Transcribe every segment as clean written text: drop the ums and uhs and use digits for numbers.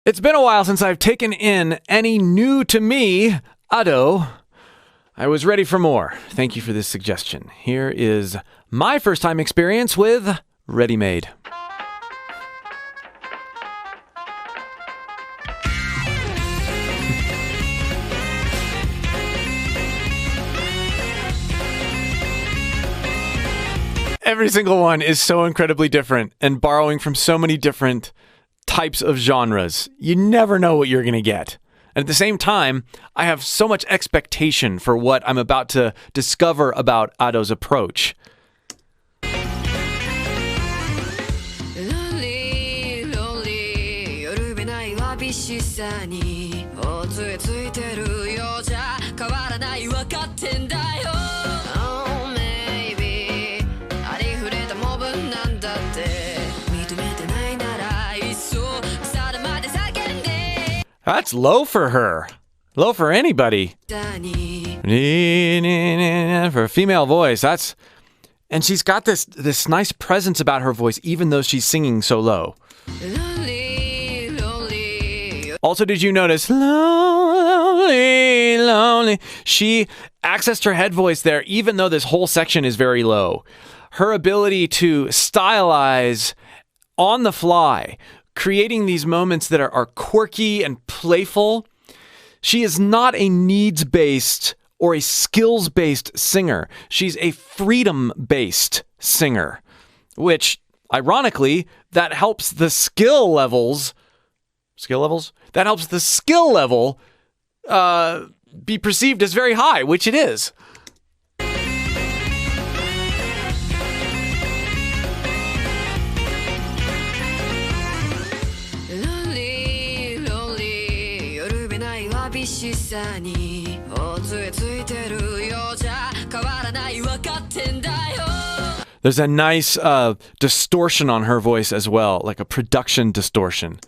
It's been a while since I've taken in any new to me Ado. I was ready for more. Thank you for this suggestion. Here is my first time experience with Readymade. Every single one is so incredibly different and borrowing from so many different types of genres. You never know what you're going to get. And at the same time, I have so much expectation for what I'm about to discover about Ado's approach. That's low for her. Low for anybody. For a female voice, that's... And she's got this nice presence about her voice, even though she's singing so low. Also, did you notice? Lonely, lonely. She accessed her head voice there, even though this whole section is very low. Her ability to stylize on the fly, creating these moments that are quirky and playful. She is not a needs-based or a skills-based singer. She's a freedom-based singer, which, ironically, that helps the skill levels... Skill levels? That helps the skill level be perceived as very high, which it is. There's a nice distortion on her voice as well, like a production distortion.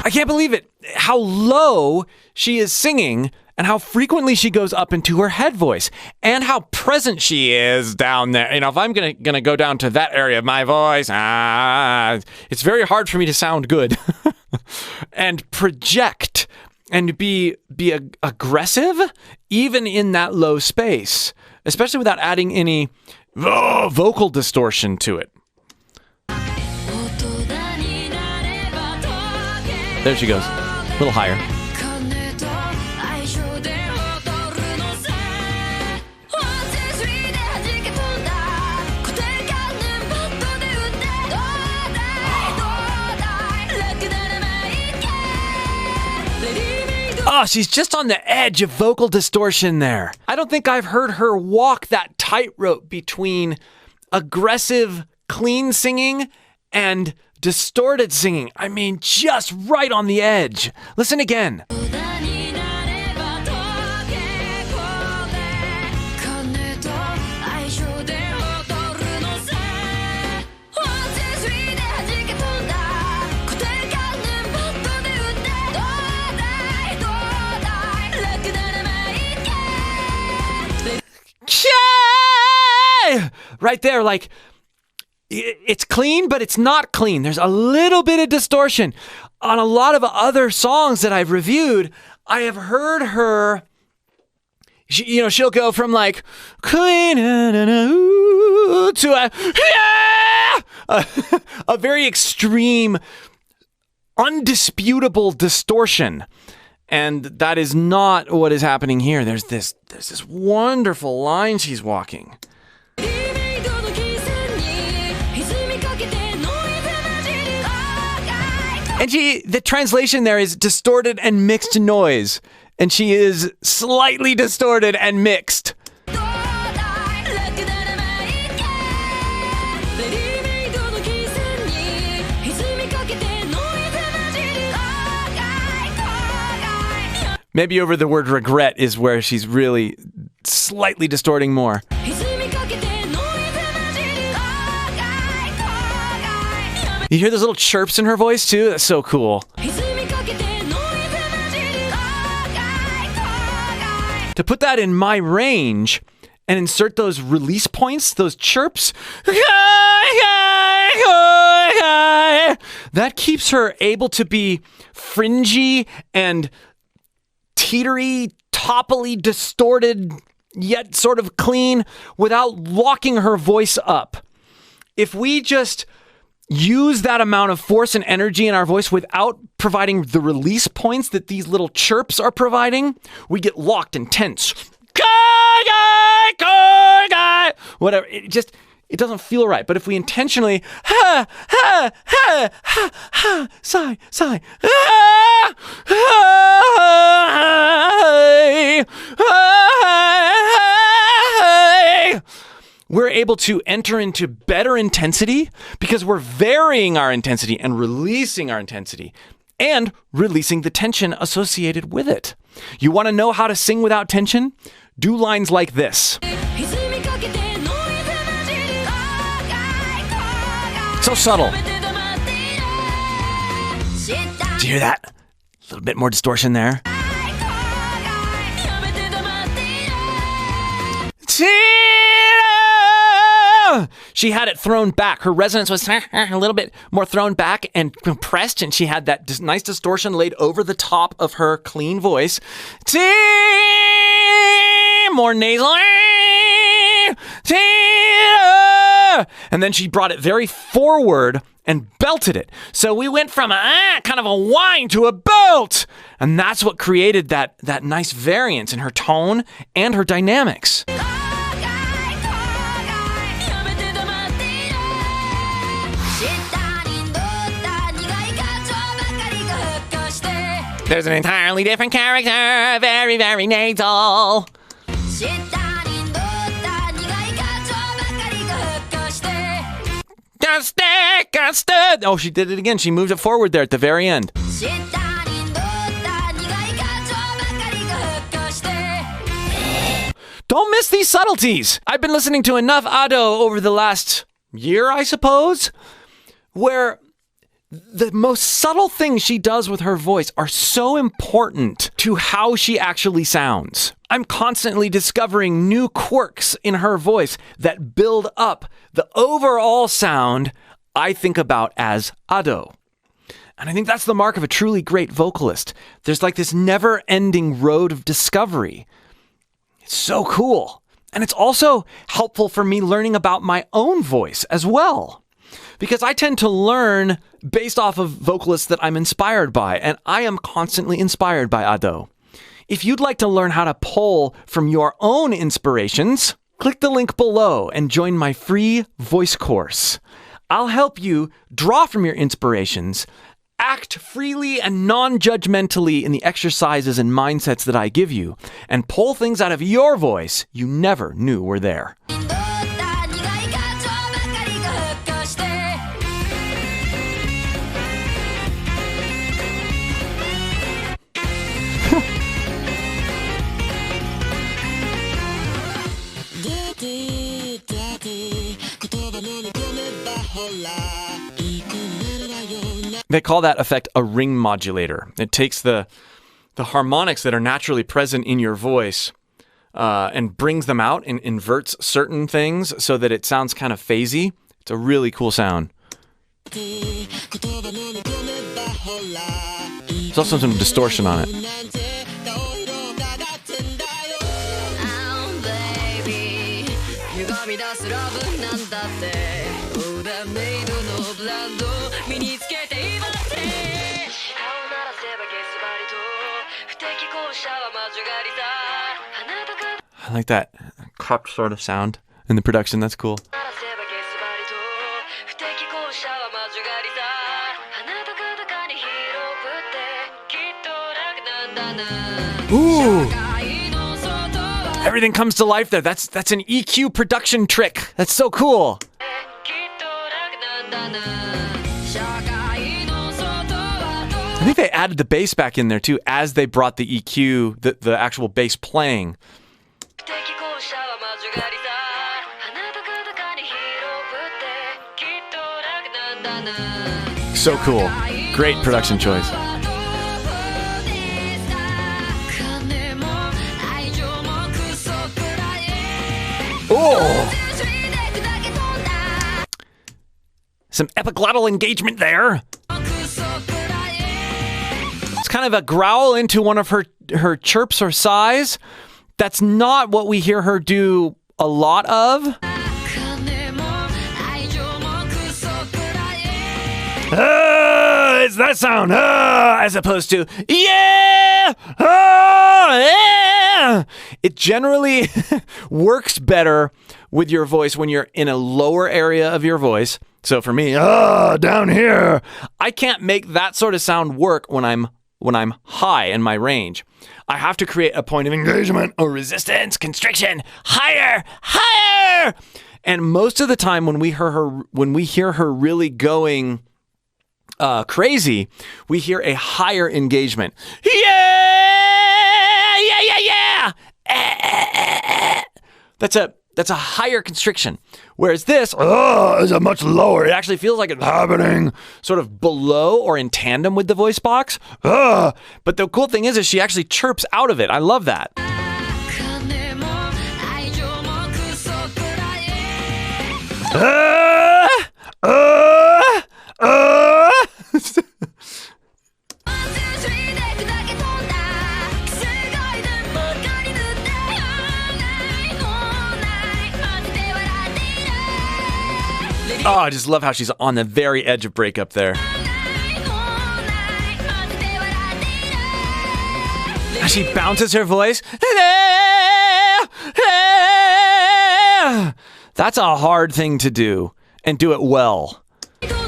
I can't believe it, how low she is singing and how frequently she goes up into her head voice and how present she is down there. You know, if I'm gonna go down to that area of my voice, it's very hard for me to sound good and project and be aggressive even in that low space, especially without adding any vocal distortion to it. There she goes. A little higher. Oh, she's just on the edge of vocal distortion there. I don't think I've heard her walk that tightrope between aggressive, clean singing and distorted singing. I mean, just right on the edge. Listen again. Right there, like, it's clean, but it's not clean. There's a little bit of distortion. On a lot of other songs that I've reviewed, I have heard her, she'll go from like, clean to a very extreme, undisputable distortion. And that is not what is happening here. There's this wonderful line she's walking. And the translation there is distorted and mixed noise. And she is slightly distorted and mixed. Maybe over the word regret is where she's really slightly distorting more. You hear those little chirps in her voice too? That's so cool. To put that in my range and insert those release points, those chirps, that keeps her able to be fringy and teetery, toppily distorted, yet sort of clean without locking her voice up. If we just use that amount of force and energy in our voice without providing the release points that these little chirps are providing, we get locked and tense. Whatever. It doesn't feel right. But if we intentionally sigh, we're able to enter into better intensity because we're varying our intensity and releasing our intensity and releasing the tension associated with it. You want to know how to sing without tension? Do lines like this. So subtle. Do you hear that? A little bit more distortion there. She had it thrown back. Her resonance was a little bit more thrown back and compressed, and she had that nice distortion laid over the top of her clean voice. More nasal. And then she brought it very forward and belted it. So we went from a kind of a whine to a belt. And that's what created that nice variance in her tone and her dynamics. There's an entirely different character, very, very nasal. Oh, she did it again. She moved it forward there at the very end. Don't miss these subtleties. I've been listening to enough Ado over the last year, I suppose, where the most subtle things she does with her voice are so important to how she actually sounds. I'm constantly discovering new quirks in her voice that build up the overall sound I think about as Ado. And I think that's the mark of a truly great vocalist. There's like this never-ending road of discovery. It's so cool. And it's also helpful for me learning about my own voice as well. Because I tend to learn based off of vocalists that I'm inspired by, and I am constantly inspired by Ado. If you'd like to learn how to pull from your own inspirations, click the link below and join my free voice course. I'll help you draw from your inspirations, act freely and non-judgmentally in the exercises and mindsets that I give you, and pull things out of your voice you never knew were there. They call that effect a ring modulator. It takes the harmonics that are naturally present in your voice and brings them out and inverts certain things so that it sounds kind of phasey. It's a really cool sound. There's also some distortion on it. I like that cropped sort of sound in the production. That's cool. Ooh! Everything comes to life there. That's an EQ production trick. That's so cool. I think they added the bass back in there too as they brought the EQ, the actual bass playing. So cool. Great production choice. Oh! Some epiglottal engagement there. It's kind of a growl into one of her chirps or sighs. That's not what we hear her do a lot of. It's that sound, as opposed to, yeah, yeah. It generally works better with your voice when you're in a lower area of your voice. So for me, down here, I can't make that sort of sound work when I'm high in my range. I have to create a point of engagement or resistance, constriction, higher. And most of the time when we hear her really going crazy, we hear a higher engagement. Yeah. That's a higher constriction. Whereas this is a much lower. It actually feels like it's happening sort of below or in tandem with the voice box. But the cool thing is she actually chirps out of it. I love that. Oh, I just love how she's on the very edge of breakup there. As she bounces her voice. That's a hard thing to do, and do it well. Can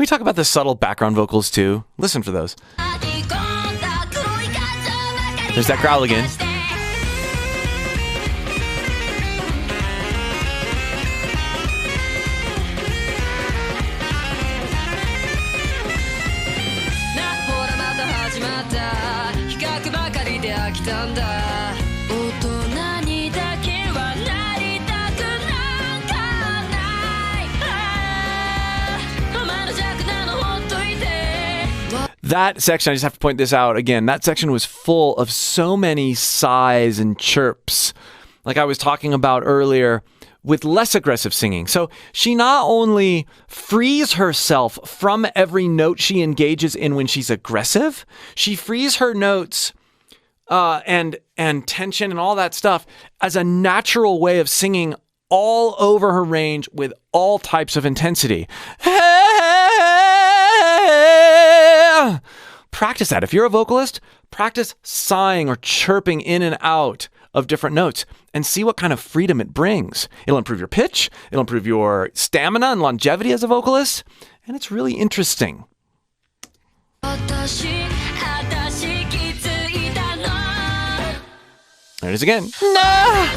we talk about the subtle background vocals too? Listen for those. There's that growl again. That section, I just have to point this out again, that section was full of so many sighs and chirps, like I was talking about earlier, with less aggressive singing. So she not only frees herself from every note she engages in when she's aggressive, she frees her notes and tension and all that stuff as a natural way of singing all over her range with all types of intensity. Practice that. If you're a vocalist, practice sighing or chirping in and out of different notes and see what kind of freedom it brings. It'll improve your pitch, it'll improve your stamina and longevity as a vocalist, and it's really interesting. There it is again. No!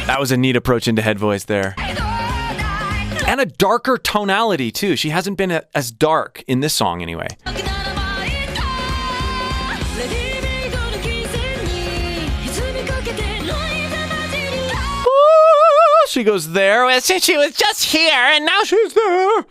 That was a neat approach into head voice there. And a darker tonality, too. She hasn't been as dark in this song, anyway. Ooh, she goes there. Since she was just here, and now she's there.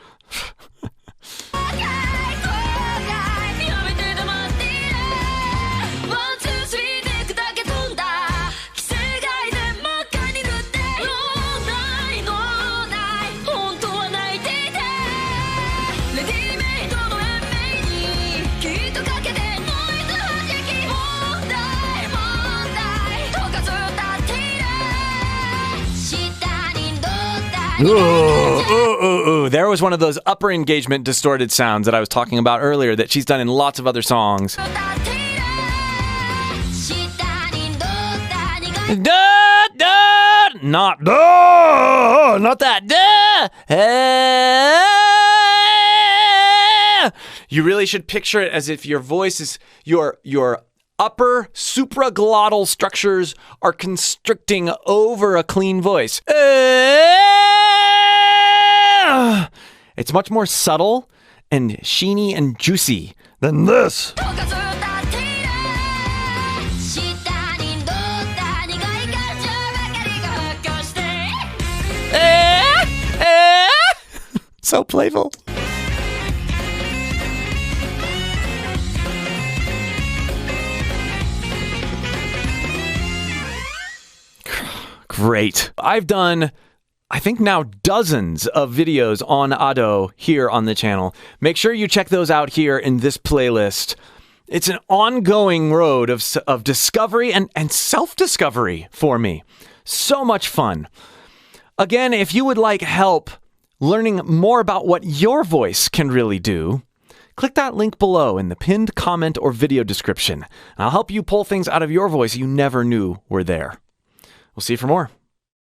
Ooh. There was one of those upper engagement distorted sounds that I was talking about earlier that she's done in lots of other songs. Not that. You really should picture it as if your voice is your upper supraglottal structures are constricting over a clean voice. It's much more subtle and sheeny and juicy than this. So playful. Great. I've done, I think now, dozens of videos on Ado here on the channel. Make sure you check those out here in this playlist. It's an ongoing road of discovery and self-discovery for me. So much fun. Again, if you would like help learning more about what your voice can really do, click that link below in the pinned comment or video description. I'll help you pull things out of your voice you never knew were there. We'll see you for more.